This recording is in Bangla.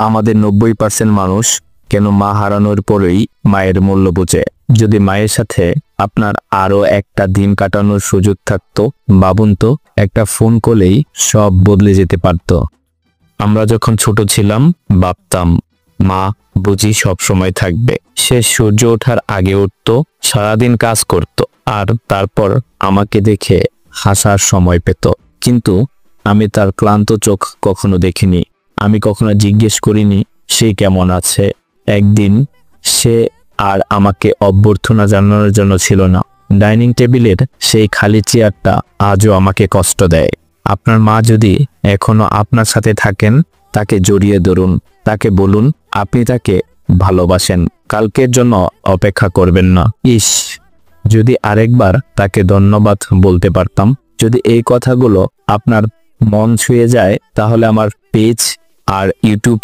আমাদের 90% মানুষ কেন মা হারানোর পরেই মায়ের মূল্য বোঝে। যদি মায়ের সাথে আপনার আরো একটা দিন কাটানোর সুযোগ থাকতো, ভাবুন তো, একটা ফোন কলেই সব বদলে যেতে পারত। আমরা যখন ছোট ছিলাম ভাবতাম মা বুঝি সব সময় থাকবে। সে সূর্য ওঠার আগে উঠত, সারাদিন কাজ করত, আর তারপর আমাকে দেখে হাসার সময় পেত। কিন্তু আমি তার ক্লান্ত চোখ কখনো দেখিনি। আমি কখনো জিজ্ঞেস করিনি সে কেমন আছে। একদিন সে আর আমাকে অভ্যর্থনা জানানোর জন্য ছিল না। ডাইনিং টেবিলের সেই খালি চেয়ারটা আজও আমাকে কষ্ট দেয়। আপনার মা যদি এখনো আপনার সাথে থাকেন, তাকে জড়িয়ে ধরুন, তাকে বলুন আপনি তাকে ভালোবাসেন। কালকের জন্য অপেক্ষা করবেন না। ইস, যদি আরেকবার তাকে ধন্যবাদ বলতে পারতাম। যদি এই কথাগুলো আপনার মন ছুঁয়ে যায়, তাহলে আমার পেজ আর ইউটিউব